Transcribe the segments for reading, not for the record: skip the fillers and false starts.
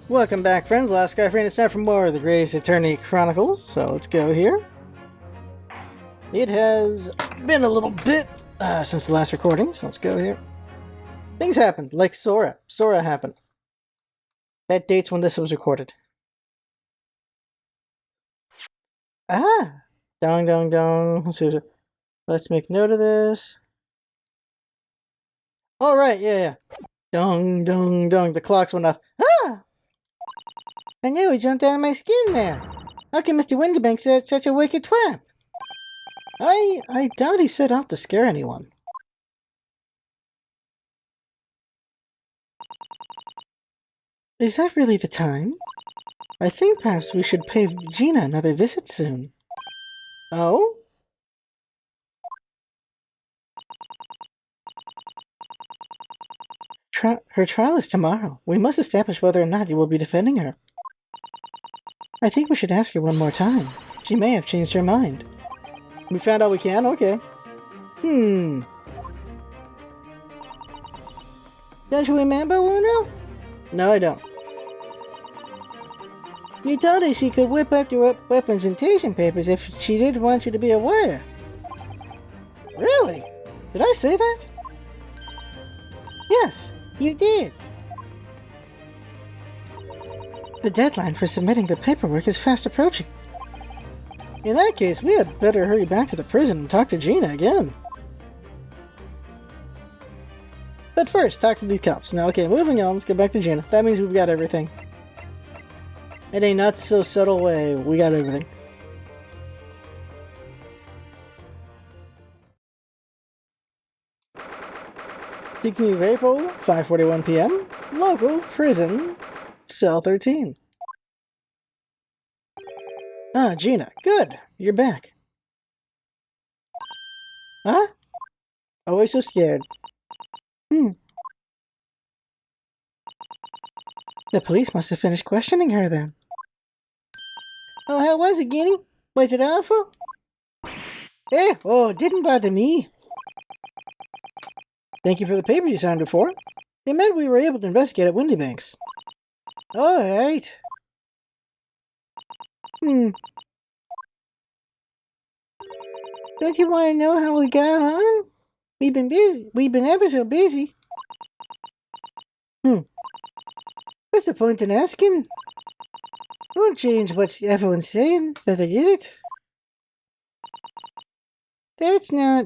Welcome back, friends. Last guy friend. It's time for more of the Greatest Attorney Chronicles. So let's go here. It has been a little bit since the last recording, so let's go here. Things happened, like Sora. Sora happened. That date's when this was recorded. Ah! Dong, dong, dong. Let's make note of this. Alright, yeah. Dong, dong, dong. The clocks went off. Ah! I knew he jumped out of my skin there. How can Mr. Windybank say such a wicked twat? I doubt he set out to scare anyone. Is that really the time? I think perhaps we should pay Gina another visit soon. Oh? Her trial is tomorrow. We must establish whether or not you will be defending her. I think we should ask her one more time. She may have changed her mind. We found out we can? Okay. Don't you remember, Uno? No, I don't. You told her she could whip up your representation papers if she didn't want you to be a lawyer. Really? Did I say that? Yes, you did. The deadline for submitting the paperwork is fast approaching. In that case, we had better hurry back to the prison and talk to Gina again. But first, talk to these cops. Now, okay, moving on, let's go back to Gina. That means we've got everything. In a not so subtle way, we got everything. Dignity April, 5:41 p.m. Local prison, cell 13. Ah, Gina, good. You're back. Huh? Always so scared. The police must have finished questioning her then. Oh, how was it, Guinea? Was it awful? Oh, it didn't bother me. Thank you for the paper you signed it for. It meant we were able to investigate at Windybanks. Alright. Don't you want to know how we got on? We've been busy. We've been ever so busy. What's the point in asking? Won't change what everyone's saying, that I did it. That's not...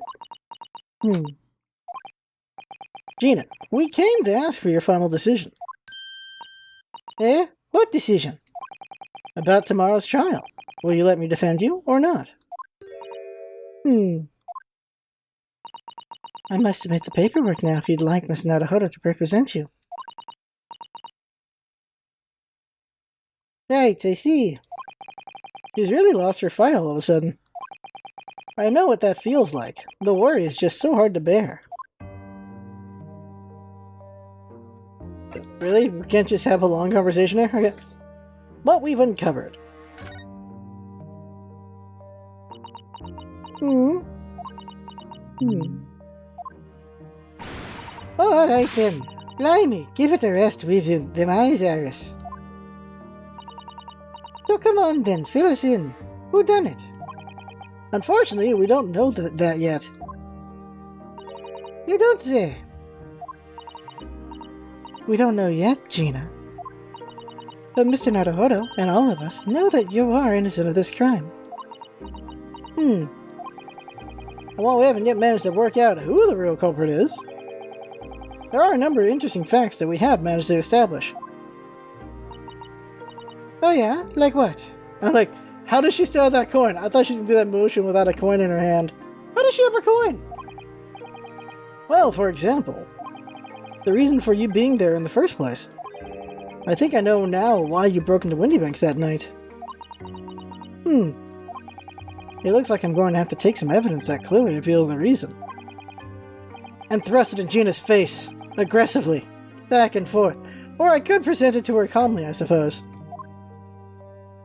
Gina, we came to ask for your final decision. What decision? About tomorrow's trial. Will you let me defend you, or not? I must submit the paperwork now if you'd like Miss Naruhodo to represent you. Right, I see. She's really lost her fight all of a sudden. I know what that feels like. The worry is just so hard to bear. Really? We can't just have a long conversation here? Okay. What we've uncovered. Alright then. Blimey, give it a rest with them eyes, Iris. So come on then, fill us in. Who done it? Unfortunately, we don't know that yet. You don't say. We don't know yet, Gina. But Mr. Naruhodo and all of us know that you are innocent of this crime. And while we haven't yet managed to work out who the real culprit is, there are a number of interesting facts that we have managed to establish. Oh yeah? Like what? I'm like, how does she still have that coin? I thought she could do that motion without a coin in her hand. How does she have a coin? Well, for example, the reason for you being there in the first place. I think I know now why you broke into Windybanks that night. It looks like I'm going to have to take some evidence that clearly reveals the reason. And thrust it in Gina's face, aggressively, back and forth. Or I could present it to her calmly, I suppose.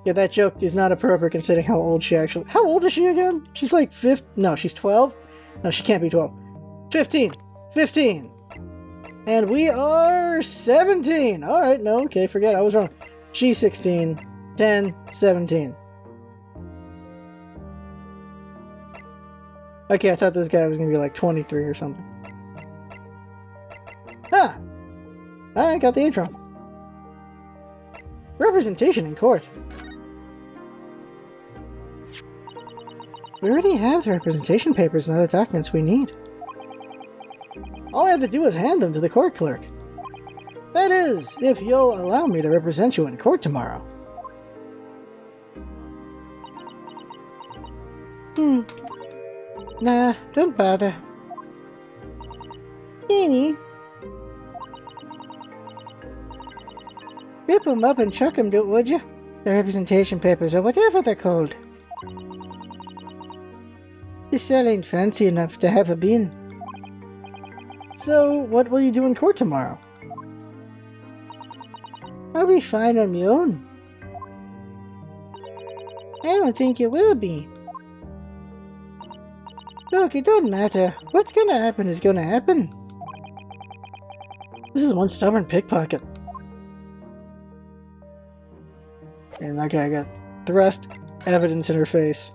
Yeah, that joke is not appropriate considering how old she actually... How old is she again? She's like 15... No, she's 12? No, she can't be 12. 15! 15! And we are 17! Alright, no, okay, forget I was wrong. She's 16, 10, 17. Okay, I thought this guy was gonna be like 23 or something. Ah! I got the age wrong. Representation in court. We already have the representation papers and other documents we need. All I have to do is hand them to the court clerk. That is, if you'll allow me to represent you in court tomorrow. Nah, don't bother. Kenny. Rip them up and chuck them, would you? The representation papers, or whatever they're called. This cell ain't fancy enough to have a bin. So, what will you do in court tomorrow? I'll be fine on my own. I don't think it will be. Look, it don't matter. What's gonna happen is gonna happen. This is one stubborn pickpocket. And that guy got thrust evidence in her face.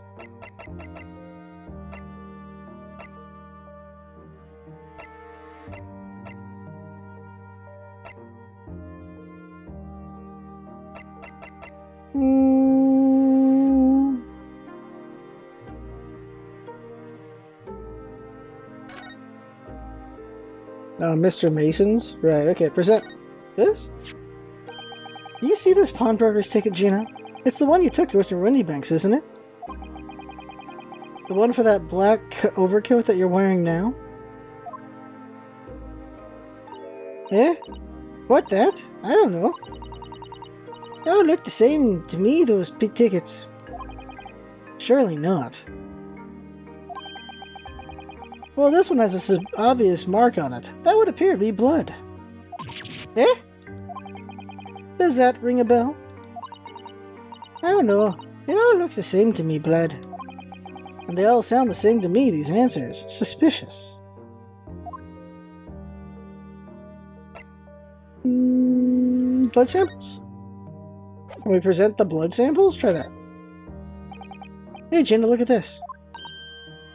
Mr. Mason's? Right, okay, present this? Do you see this pawnbroker's ticket, Gina? It's the one you took to Mr. Windybanks, isn't it? The one for that black overcoat that you're wearing now? Eh? What, that? I don't know. They all look the same to me, those tickets. Surely not. Well, this one has this obvious mark on it. That would appear to be blood. Eh? Does that ring a bell? I don't know. It all looks the same to me, blood. And they all sound the same to me, these answers. Suspicious. Blood samples? Can we present the blood samples? Try that. Hey, Gina, look at this.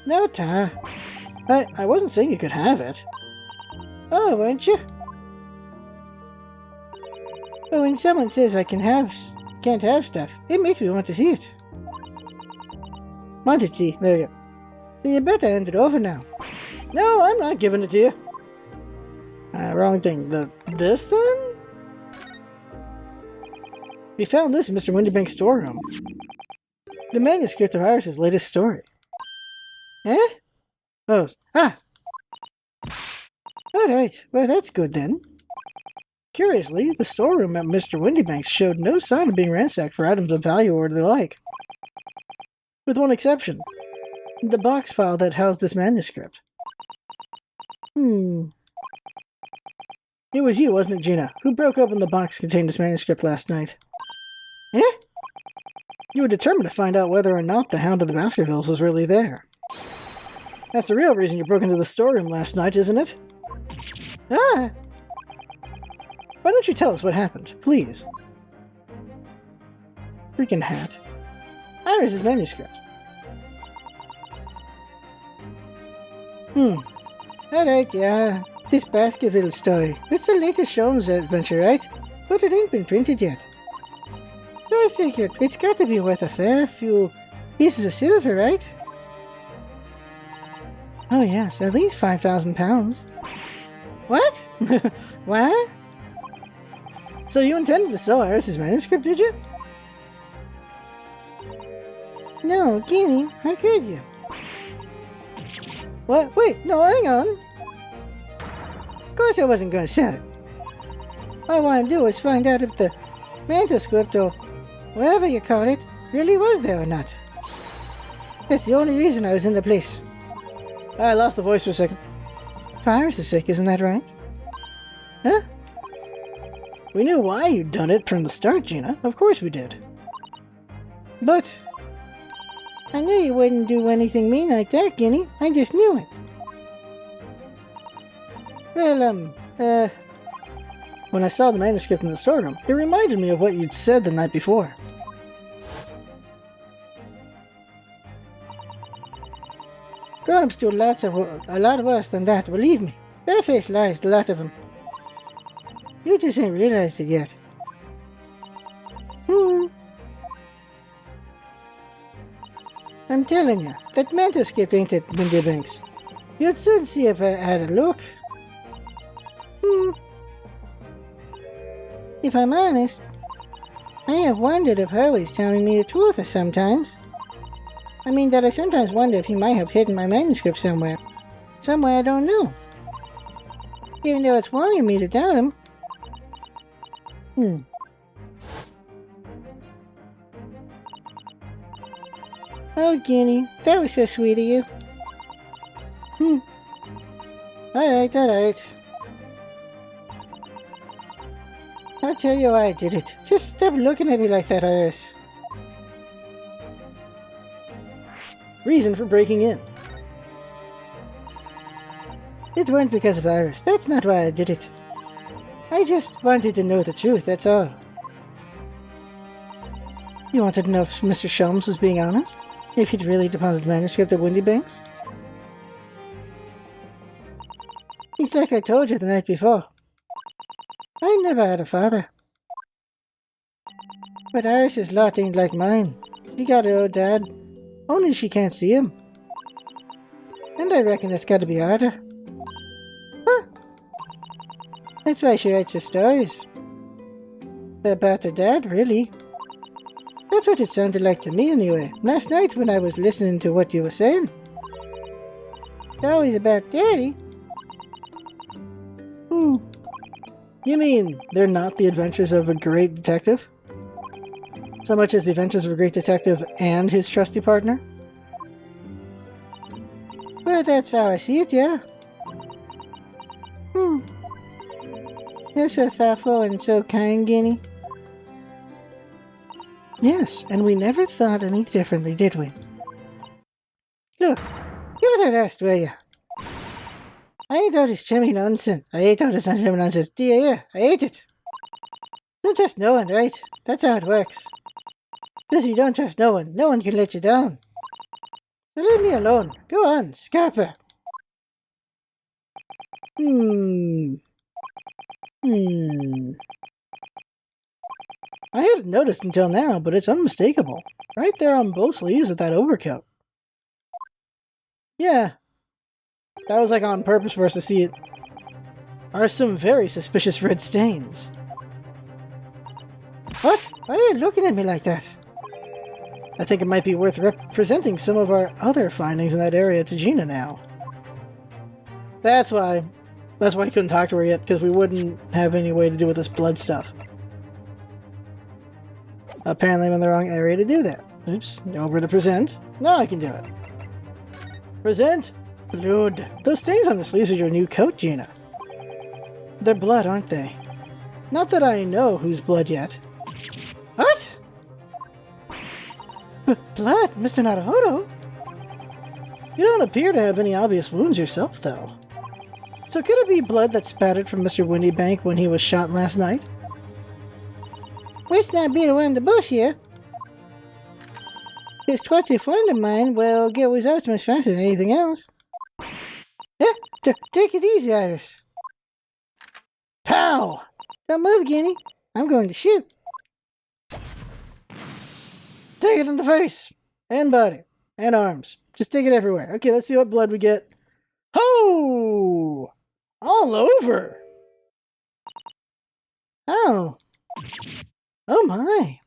No, Ta. I wasn't saying you could have it. Oh, weren't you? But when someone says I can't have stuff, it makes me want to see it. Want to see? There you go. But you better hand it over now. No, I'm not giving it to you. Wrong thing. This then? We found this in Mr. Windybank's storeroom. The manuscript of Iris's latest story. Eh? Oh, Alright, well that's good then. Curiously, the storeroom at Mr. Windybanks showed no sign of being ransacked for items of value or the like. With one exception. The box file that housed this manuscript. It was you, wasn't it, Gina, who broke open the box containing this manuscript last night? Eh? You were determined to find out whether or not the Hound of the Baskervilles was really there. That's the real reason you broke into the storeroom last night, isn't it? Ah! Why don't you tell us what happened, please? Freaking hat. Iris's manuscript. Alright, yeah. This Baskerville story. It's the latest Sholmes adventure, right? But it ain't been printed yet. So I figured it's got to be worth a fair few pieces of silver, right? Oh yes, at least 5,000 pounds. What? What? So you intended to sell Iris's manuscript, did you? No, Guinea, how could you? What? Wait, no, hang on. Of course I wasn't going to sell it. All I want to do is find out if the manuscript, or whatever you call it, really was there or not. That's the only reason I was in the place. I lost the voice for a second. Iris is sick, isn't that right? Huh? We knew why you'd done it from the start, Gina. Of course we did. But I knew you wouldn't do anything mean like that, Guinea. I just knew it. Well, When I saw the manuscript in the storeroom, it reminded me of what you'd said the night before. Grown-ups do a lot worse than that, believe me. Barefaced lies, the lot of them. You just ain't realized it yet. I'm telling you, that manuscript ain't at Windy Banks. You'd soon see if I had a look. If I'm honest, I have wondered if Hurley's telling me the truth sometimes. I mean that I sometimes wonder if he might have hidden my manuscript somewhere. Somewhere I don't know. Even though it's wrong of me to doubt him. Oh, Guinea, that was so sweet of you. Alright. I'll tell you why I did it. Just stop looking at me like that, Iris. Reason for breaking in. It weren't because of Iris. That's not why I did it. I just wanted to know the truth, that's all. You wanted to know if Mr. Sholmes was being honest? If he'd really deposited manuscript at Windy Banks? It's like I told you the night before. I never had a father. But Iris's lot ain't like mine. She got her old dad. Only she can't see him. And I reckon that's gotta be harder. That's why she writes her stories. They're about her dad, really. That's what it sounded like to me anyway, last night when I was listening to what you were saying. It's always about Daddy. You mean they're not the adventures of a great detective? So much as the adventures of a great detective and his trusty partner? Well, that's how I see it, yeah. You're so thoughtful and so kind, Guinea. Yes, and we never thought any differently, did we? Look, give it a rest, will ya? I ain't all this chummy nonsense. I hate all this chummy nonsense. Do you hear? I hate it. Don't trust no one, right? That's how it works. If you don't trust no one can let you down. So leave me alone. Go on, Scarpa. I hadn't noticed until now, but it's unmistakable. Right there on both sleeves of that overcoat. Yeah. That was like on purpose for us to see it. Are some very suspicious red stains. What? Why are you looking at me like that? I think it might be worth presenting some of our other findings in that area to Gina now. That's why I couldn't talk to her yet, because we wouldn't have any way to do with this blood stuff. Apparently I'm in the wrong area to do that. Oops, over to present. Now I can do it. Present blood. Those stains on the sleeves of your new coat, Gina. They're blood, aren't they? Not that I know whose blood yet. What? Blood, Mr. Naruhodo? You don't appear to have any obvious wounds yourself, though. So could it be blood that spattered from Mr. Windybank when he was shot last night? Let's not beat around the bush here. This trusted friend of mine will get results much faster than anything else. Yeah, take it easy, Iris. Pow! Don't move, Guinea. I'm going to shoot. Take it in the face! And body. And arms. Just take it everywhere. Okay, let's see what blood we get. Ho! All over! Oh. Oh my.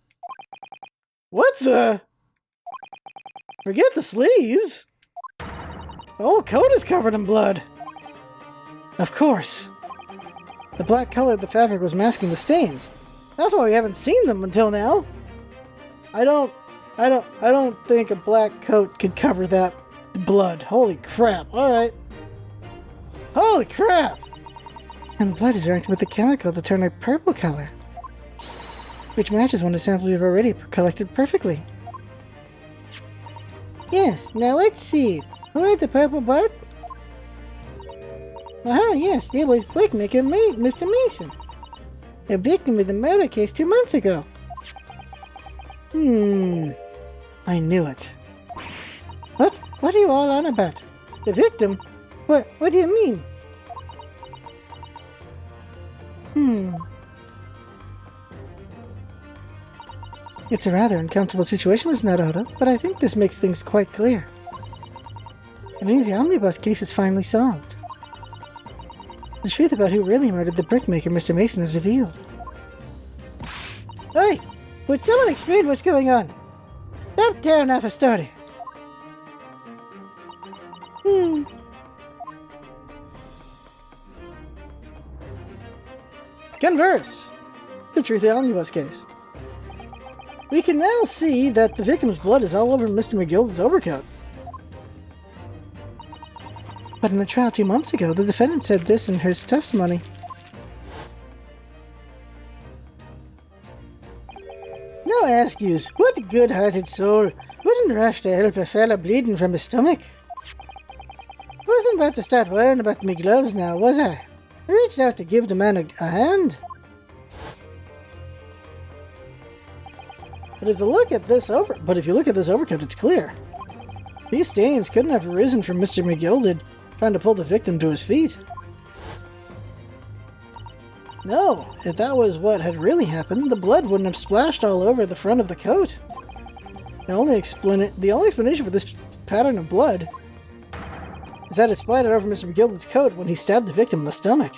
What the? Forget the sleeves. The whole coat is covered in blood. Of course. The black color of the fabric was masking the stains. That's why we haven't seen them until now. I don't think a black coat could cover that blood. Holy crap. Alright. Holy crap! And the blood is reacting with the chemical to turn a purple color, which matches one of the samples we've already collected perfectly. Yes, now let's see. Who had the purple blood? Aha, yes, it was Brickmaker Mr. Mason, a victim of the murder case 2 months ago. I knew it. What? What are you all on about? The victim? What do you mean? It's a rather uncomfortable situation, Miss Naruto, but I think this makes things quite clear. It means the omnibus case is finally solved. The truth about who really murdered the brickmaker, Mr. Mason, is revealed. Oi! Would someone explain what's going on? Stop tearing off a story. Converse! The truth of the omnibus case. We can now see that the victim's blood is all over Mr. McGilden's overcoat. But in the trial 2 months ago, the defendant said this in her testimony. No ask yous, what good-hearted soul wouldn't rush to help a fella bleeding from his stomach? Wasn't about to start worrying about me gloves now, was I? I reached out to give the man a hand. But if you look at this overcoat, it's clear. These stains couldn't have arisen from Mr. McGilded trying to pull the victim to his feet. No, if that was what had really happened, the blood wouldn't have splashed all over the front of the coat. The only explanation for this pattern of blood is that it splattered over Mr. McGilded's coat when he stabbed the victim in the stomach.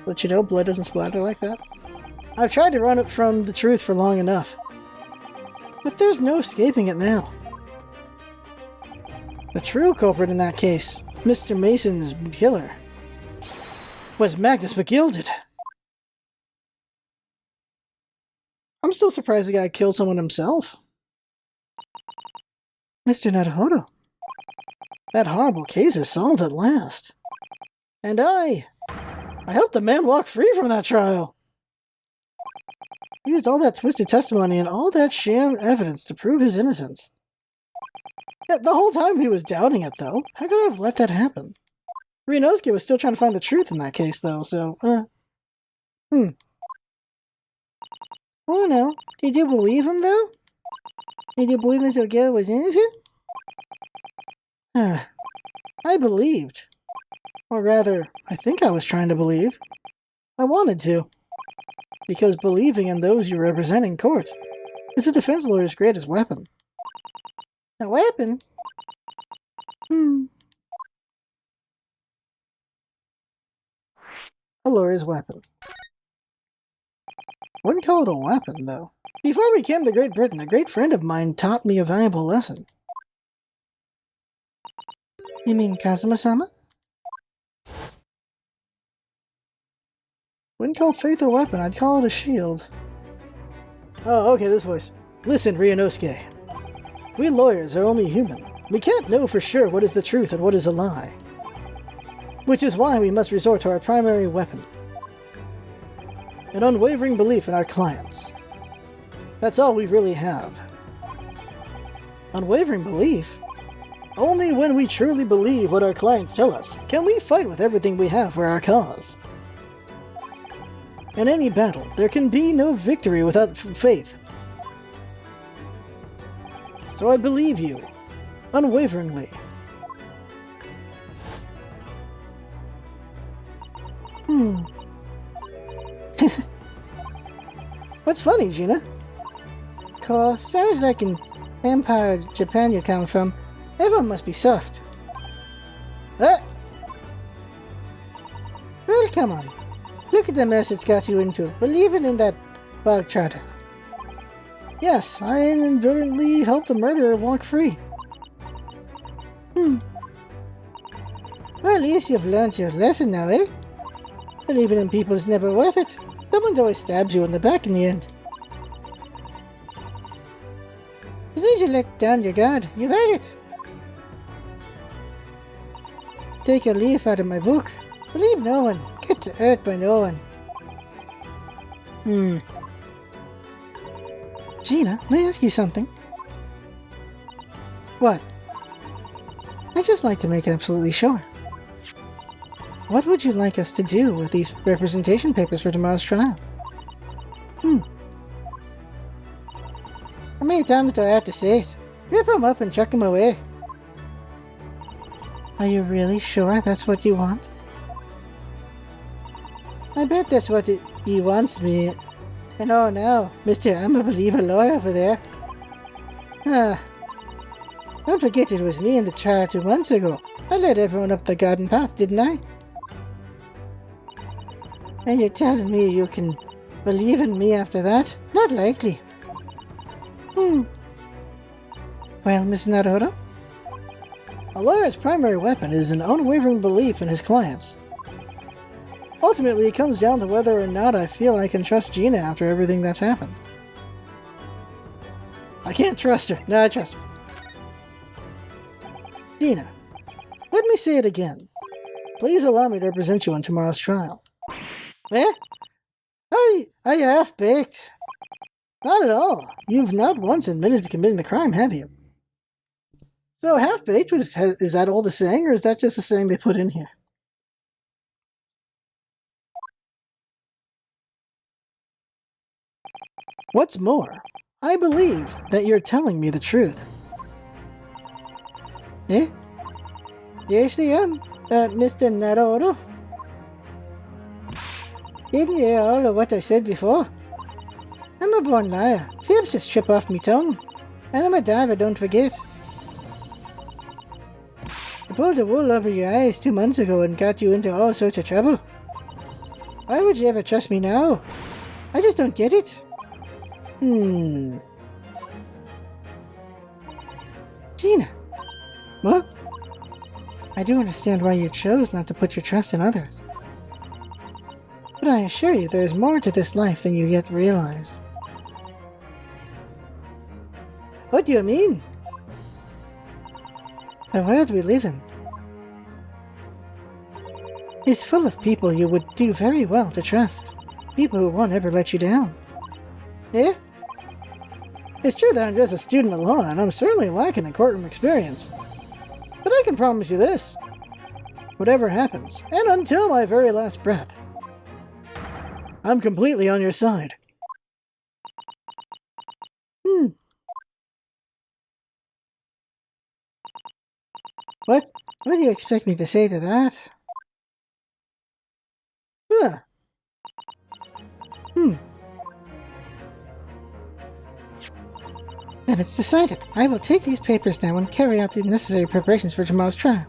Let you know, blood doesn't splatter like that. I've tried to run it from the truth for long enough, but there's no escaping it now. The true culprit in that case, Mr. Mason's killer, was Magnus McGilded. I'm still surprised the guy killed someone himself. Mr. Naruhodo, that horrible case is solved at last. And I hope the man walked free from that trial. He used all that twisted testimony and all that sham evidence to prove his innocence. The whole time he was doubting it, though. How could I have let that happen? Ryunosuke was still trying to find the truth in that case, though, so, Oh no, did you believe him, though? Did you believe Mr. Gil was innocent? I believed. Or rather, I think I was trying to believe. I wanted to. Because believing in those you represent in court is a defense lawyer's greatest weapon. A weapon? A lawyer's weapon. Wouldn't call it a weapon, though. Before we came to Great Britain, a great friend of mine taught me a valuable lesson. You mean Kazuma-sama? Wouldn't call faith a weapon, I'd call it a shield. Oh, okay, this voice. Listen, Ryunosuke. We lawyers are only human. We can't know for sure what is the truth and what is a lie. Which is why we must resort to our primary weapon. An unwavering belief in our clients. That's all we really have. Unwavering belief? Only when we truly believe what our clients tell us can we fight with everything we have for our cause. In any battle, there can be no victory without faith. So I believe you, unwaveringly. What's funny, Gina? Cool. Sounds like an Empire Japan you come from. Everyone must be soft. Ah! Well, come on. Look at the mess it's got you into, believing in that bog trotter. Yes, I inadvertently helped a murderer walk free. Well, at least you've learned your lesson now, eh? Believing in people is never worth it. Someone always stabs you in the back in the end. As soon as you let down your guard, you've had it. Take a leaf out of my book. Believe no one. Get hurt by no one. Gina, may I ask you something? What? I'd just like to make absolutely sure. What would you like us to do with these representation papers for tomorrow's trial? How many times do I have to say it? Rip them up and chuck them away. Are you really sure that's what you want? I bet that's what he wants me. And oh no, Mr. I'm a believer lawyer over there. Don't forget it was me in the trial 2 months ago. I led everyone up the garden path, didn't I? And you're telling me you can believe in me after that? Not likely. Well, Miss Naruto? A lawyer's primary weapon is an unwavering belief in his clients. Ultimately, it comes down to whether or not I feel I can trust Gina after everything that's happened. I can't trust her. No, I trust her. Gina, let me say it again. Please allow me to represent you in tomorrow's trial. Eh? Are you half-baked? Not at all. You've not once admitted to committing the crime, have you? So half-baked, is that all the saying, or is that just a saying they put in here? What's more, I believe that you're telling me the truth. Eh? Seriously, Mr. Naruto? Didn't you hear all of what I said before? I'm a born liar. Fibs just trip off me tongue. And I'm a diver, don't forget. I pulled the wool over your eyes 2 months ago and got you into all sorts of trouble. Why would you ever trust me now? I just don't get it. Gina. What? I do understand why you chose not to put your trust in others. But I assure you there is more to this life than you yet realize. What do you mean? The world we live in is full of people you would do very well to trust. People who won't ever let you down. Yeah? It's true that I'm just a student of law, and I'm certainly lacking in courtroom experience. But I can promise you this. Whatever happens, and until my very last breath, I'm completely on your side. What do you expect me to say to that? Then it's decided. I will take these papers now and carry out the necessary preparations for tomorrow's trial.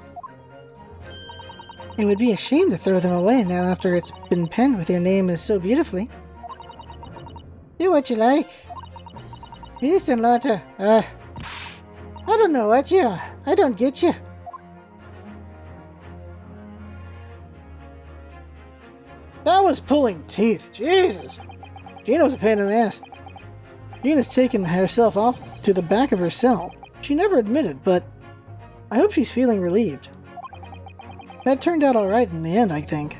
It would be a shame to throw them away now after it's been penned with your name so beautifully. Do what you like. Beast and Lotta, I don't know what you are. I don't get you. That was pulling teeth. Jesus. Gina's a pain in the ass. Gina's taken herself off to the back of her cell. She never admitted, but I hope she's feeling relieved. That turned out alright in the end, I think.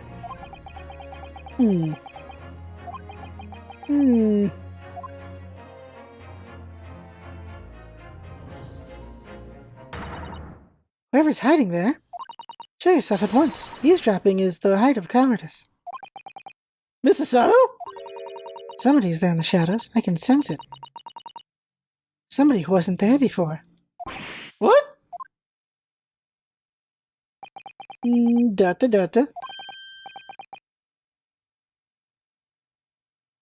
Whoever's hiding there, show yourself at once. Eavesdropping is the height of cowardice. Mrs. Sato? Somebody's there in the shadows. I can sense it. Somebody who wasn't there before. What? Data.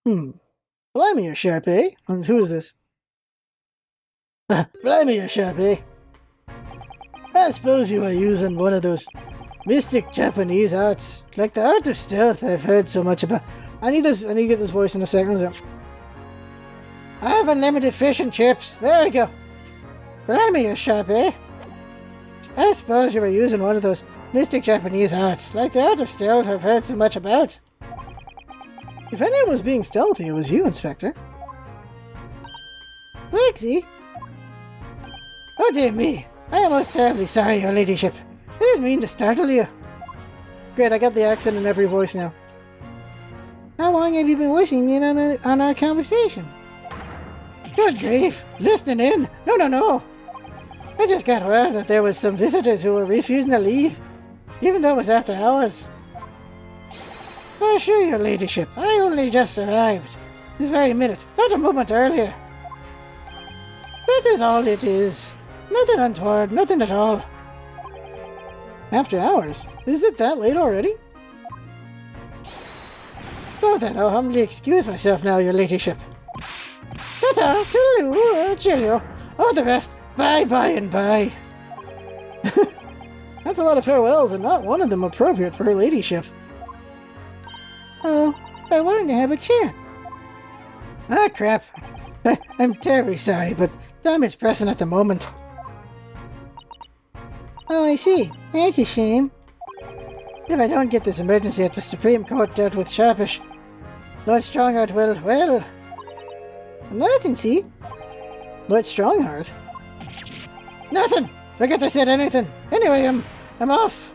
Blimey, you're sharp, eh? Who is this? Blimey, you're sharp, eh? I suppose you are using one of those mystic Japanese arts, like the art of stealth I've heard so much about. I need to get this voice in a second. So. I have unlimited fish and chips. There we go. Blimey, you're sharp, eh? I suppose you were using one of those mystic Japanese arts, like the art of stealth I've heard so much about. If anyone was being stealthy, it was you, Inspector. Lexi? Oh dear me. I am most terribly sorry, your ladyship. I didn't mean to startle you. Great, I got the accent in every voice now. How long have you been wishing in on our conversation? Good grief. Listening in? No. I just got word that there was some visitors who were refusing to leave, even though it was after hours. Oh, sure, your ladyship. I only just arrived. This very minute, not a moment earlier. That is all it is. Nothing untoward, nothing at all. After hours? Is it that late already? So then I'll humbly excuse myself now, your ladyship. Ta-ta, toodaloo, cheerio. All the rest, bye-bye and bye. That's a lot of farewells, and not one of them appropriate for her ladyship. Oh, I wanted to have a chat. Ah, crap. I'm terribly sorry, but time is pressing at the moment. Oh, I see. That's a shame. If I don't get this emergency at the Supreme Court dealt with sharpish, Lord Strongheart will, well... Emergency? Lord Strongheart? Nothing! Forget I said anything. Anyway, I'm off.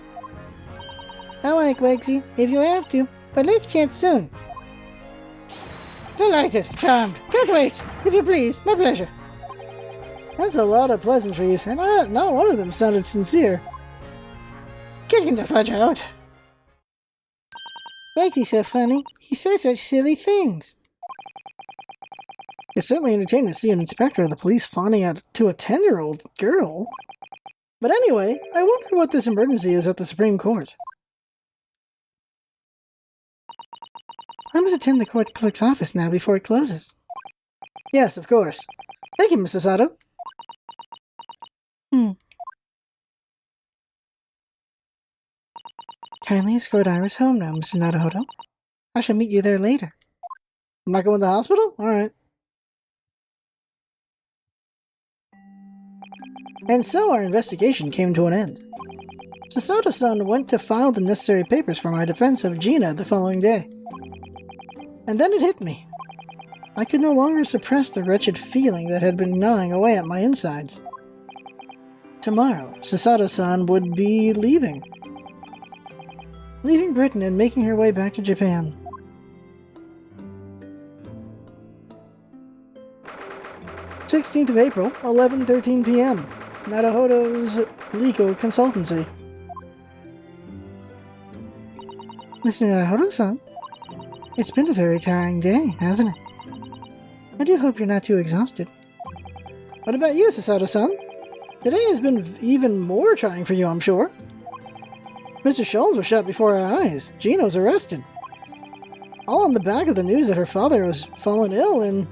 I like Wegsy, if you have to, but let's chat soon. Delighted, charmed, can't wait. If you please, my pleasure. That's a lot of pleasantries, and not one of them sounded sincere. Kicking the fudge out. Wegsy's so funny. He says such silly things. It's certainly entertaining to see an inspector of the police fawning to a 10-year-old girl. But anyway, I wonder what this emergency is at the Supreme Court. I must attend the court clerk's office now before it closes. Yes, of course. Thank you, Mrs. Sato. Kindly escort Iris home now, Mr. Naruhodo. I shall meet you there later. I'm not going to the hospital? Alright. And so our investigation came to an end. Sasato-san went to file the necessary papers for my defense of Gina the following day. And then it hit me. I could no longer suppress the wretched feeling that had been gnawing away at my insides. Tomorrow, Sasato-san would be leaving. Leaving Britain and making her way back to Japan. "16th of April, 11:13 p.m. Naruhodo's legal consultancy." Mr. Naruhodo-san, it's been a very tiring day, hasn't it? I do hope you're not too exhausted. What about you, Sasato-san? Today has been even more trying for you, I'm sure. Mr. Sholmes was shot before our eyes. Gino's arrested. All on the back of the news that her father was fallen ill and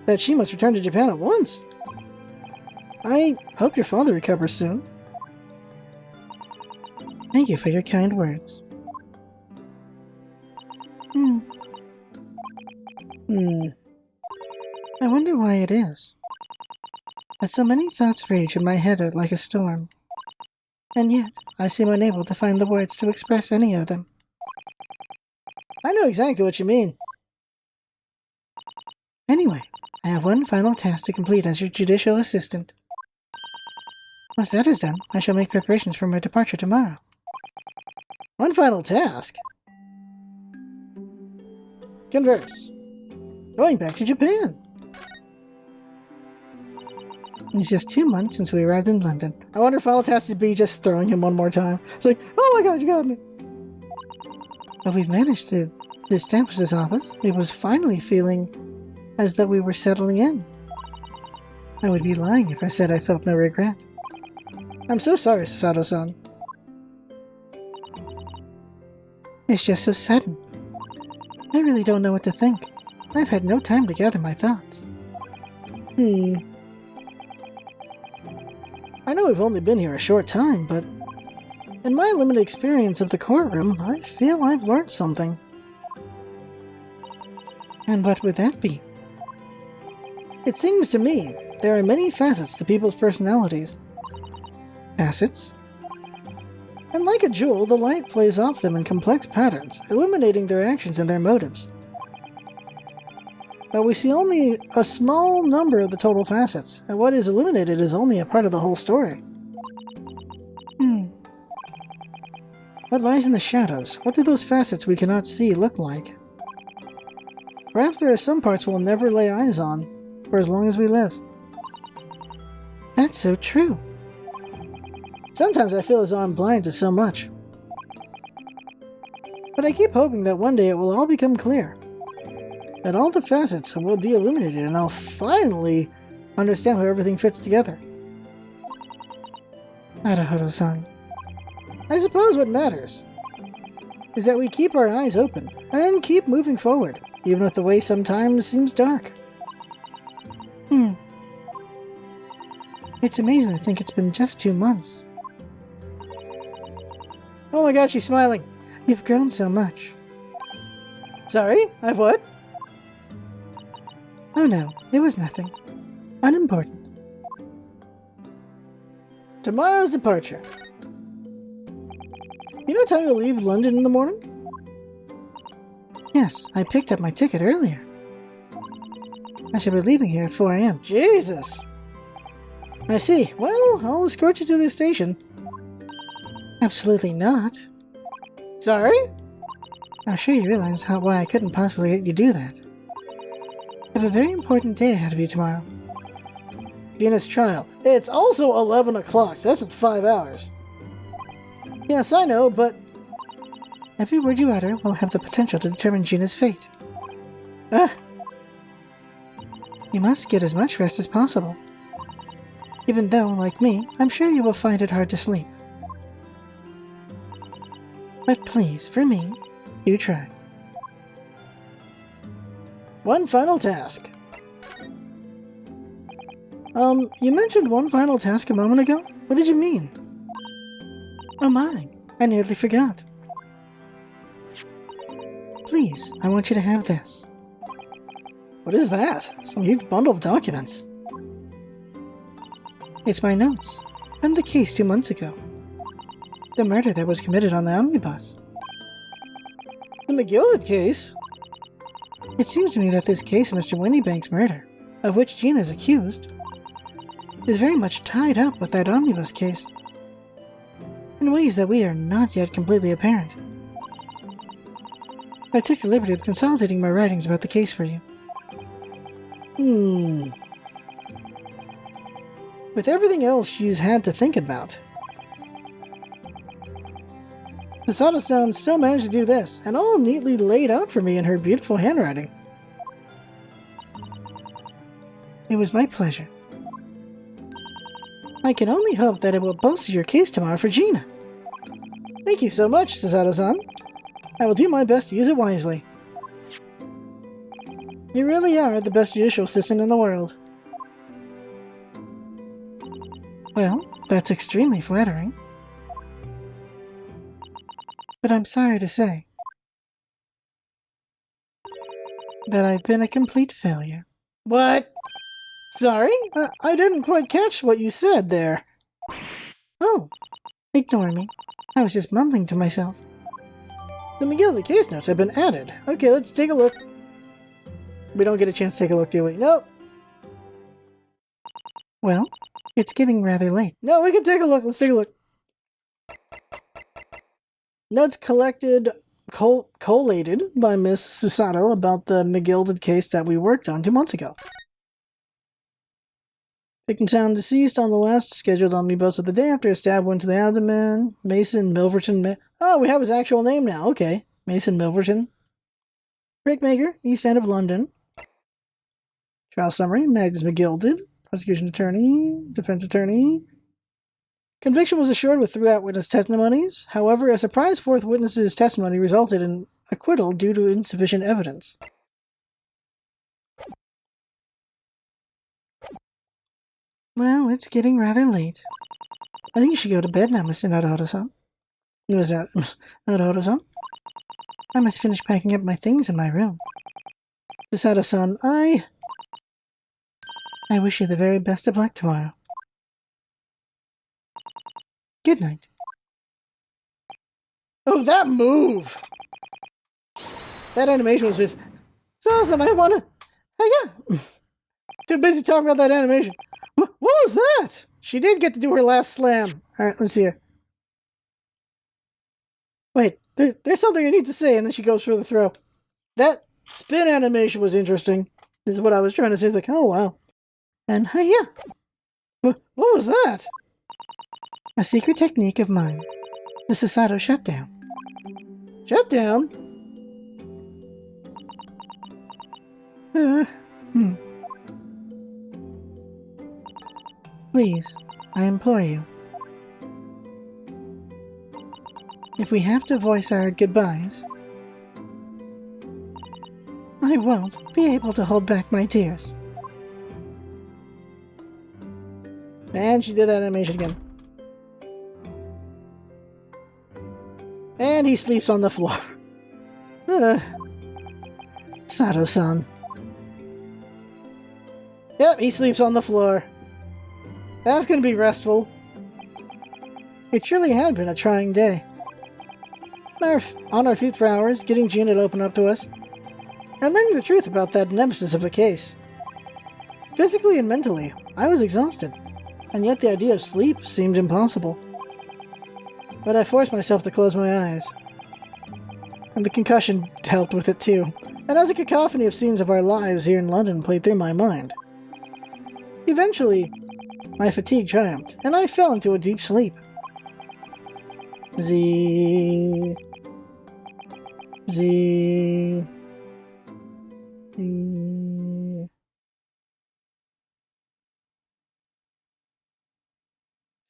that she must return to Japan at once. I hope your father recovers soon. Thank you for your kind words. I wonder why it is that so many thoughts rage in my head like a storm, and yet I seem unable to find the words to express any of them. I know exactly what you mean. Anyway, I have one final task to complete as your judicial assistant. Once that is done, I shall make preparations for my departure tomorrow. One final task? Converse. Going back to Japan. It's just 2 months since we arrived in London. I wonder if Final Task to be just throwing him one more time. It's like, oh my god, you got me. But we've managed to establish this office. It was finally feeling as though we were settling in. I would be lying if I said I felt no regret. I'm so sorry, Sasato-san. It's just so sudden. I really don't know what to think. I've had no time to gather my thoughts. I know we've only been here a short time, but in my limited experience of the courtroom, I feel I've learned something. And what would that be? It seems to me there are many facets to people's personalities. Facets? And like a jewel, the light plays off them in complex patterns, illuminating their actions and their motives. But we see only a small number of the total facets, and what is illuminated is only a part of the whole story. What lies in the shadows? What do those facets we cannot see look like? Perhaps there are some parts we'll never lay eyes on, for as long as we live. That's so true. Sometimes I feel as though I'm blind to so much. But I keep hoping that one day it will all become clear. That all the facets will be illuminated and I'll finally understand how everything fits together. Naruhodo-san. I suppose what matters is that we keep our eyes open and keep moving forward, even if the way sometimes seems dark. It's amazing to think it's been just 2 months. Oh my god, she's smiling. You've grown so much. Sorry, I've what? Oh no, it was nothing. Unimportant. Tomorrow's departure. You know what time you'll leave London in the morning? Yes, I picked up my ticket earlier. I should be leaving here at 4 a.m. Jesus! I see. Well, I'll escort you to the station. Absolutely not. Sorry? I'm sure you realize why I couldn't possibly let you do that. I have a very important day ahead of you tomorrow. Gina's trial. It's also 11 o'clock, so that's in 5 hours. Yes, I know, but... Every word you utter will have the potential to determine Gina's fate. Ah! You must get as much rest as possible. Even though, like me, I'm sure you will find it hard to sleep. But please, for me, do try. One final task. You mentioned one final task a moment ago? What did you mean? Oh my, I nearly forgot. Please, I want you to have this. What is that? Some huge bundle of documents. It's my notes, and the case 2 months ago. The murder that was committed on the omnibus. The McGilded case? It seems to me that this case of Mr. Windybank's murder, of which Gina is accused, is very much tied up with that omnibus case, in ways that we are not yet completely apparent. I took the liberty of consolidating my writings about the case for you. With everything else she's had to think about, Sasato-san still managed to do this, and all neatly laid out for me in her beautiful handwriting. It was my pleasure. I can only hope that it will bolster your case tomorrow for Gina. Thank you so much, Sasato-san. I will do my best to use it wisely. You really are the best judicial assistant in the world. Well, that's extremely flattering. But I'm sorry to say that I've been a complete failure. What? Sorry? I didn't quite catch what you said there. Oh, ignore me. I was just mumbling to myself. The McGilded case notes have been added. Okay, let's take a look. We don't get a chance to take a look, do we? Nope. Well, it's getting rather late. No, we can take a look. Let's take a look. Notes collected, collated by Miss Susato about the McGilded case that we worked on 2 months ago. Victim found deceased on the last scheduled omnibus of the day after a stab wound to the abdomen. Mason Milverton. Oh, we have his actual name now. Okay. Mason Milverton. Brickmaker, East End of London. Trial summary, Magnus McGilded. Prosecution attorney, defense attorney. Conviction was assured with throughout witness testimonies. However, a surprise fourth witness's testimony resulted in acquittal due to insufficient evidence. Well, it's getting rather late. I think you should go to bed now, Mr. Naruhodo-san. Mr. Naruhodo-san? I must finish packing up my things in my room. Susato-san, I wish you the very best of luck tomorrow. Good night. Oh, that move! That animation was just... Susan, I wanna... Hey, yeah! Too busy talking about that animation. What was that? She did get to do her last slam. Alright, let's see her. Wait, there's something I need to say, and then she goes for the throw. That spin animation was interesting, is what I was trying to say. It's like, oh, wow. And hiya! What was that? A secret technique of mine. The Susato shutdown. Shut down? Hmm. Please, I implore you. If we have to voice our goodbyes, I won't be able to hold back my tears. And she did that animation again. And he sleeps on the floor. Sato-san. Yep, he sleeps on the floor. That's gonna be restful. It truly had been a trying day. On our feet for hours, getting Gina to open up to us, and learning the truth about that nemesis of a case. Physically and mentally, I was exhausted, and yet the idea of sleep seemed impossible. But I forced myself to close my eyes. And the concussion helped with it too, and as a cacophony of scenes of our lives here in London played through my mind. Eventually, my fatigue triumphed, and I fell into a deep sleep. Z.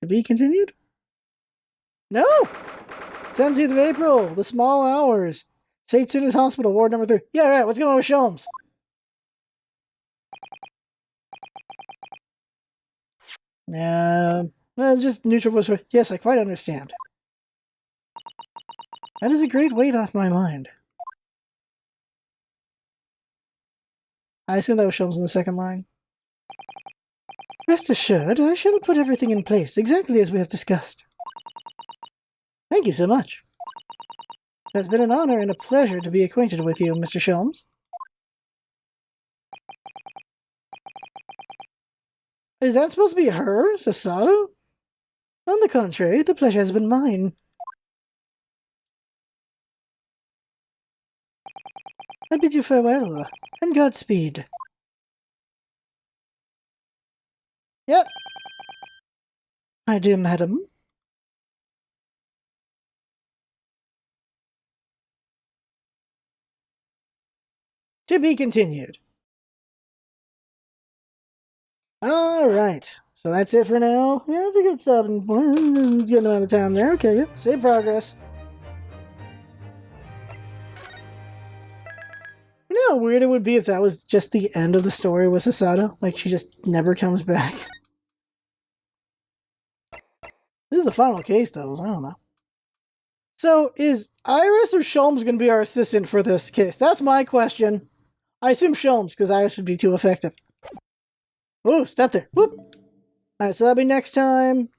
To be continued? No! 17th of April, the small hours. St. Sidney's Hospital, Ward number 3. Yeah, right, what's going on with Sholmes? Just neutral voice. Yes, I quite understand. That is a great weight off my mind. I assume that was Sholmes in the second line. Rest assured, I shall put everything in place, exactly as we have discussed. Thank you so much. It has been an honor and a pleasure to be acquainted with you, Mr. Sholmes. Is that supposed to be her, Sasato? On the contrary, the pleasure has been mine. I bid you farewell, and Godspeed. Yep. My dear madam. To be continued. Alright, so that's it for now. Yeah, it's a good stopping point. Good amount of time there. Okay, yep. Save progress. You know how weird it would be if that was just the end of the story with Sasato? Like, she just never comes back. This is the final case, though, so I don't know. So, is Iris or Sholmes going to be our assistant for this case? That's my question. I assume Sholmes, because Iris would be too effective. Oh, step there. Whoop! Alright, so that'll be next time.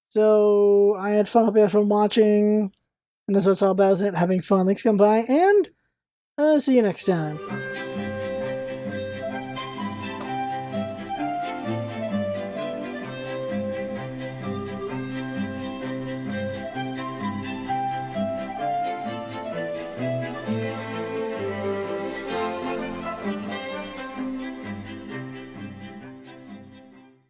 So, I had fun. Hope you had fun watching. And that's what it's all about, isn't it? Having fun. Thanks for coming by, and see you next time.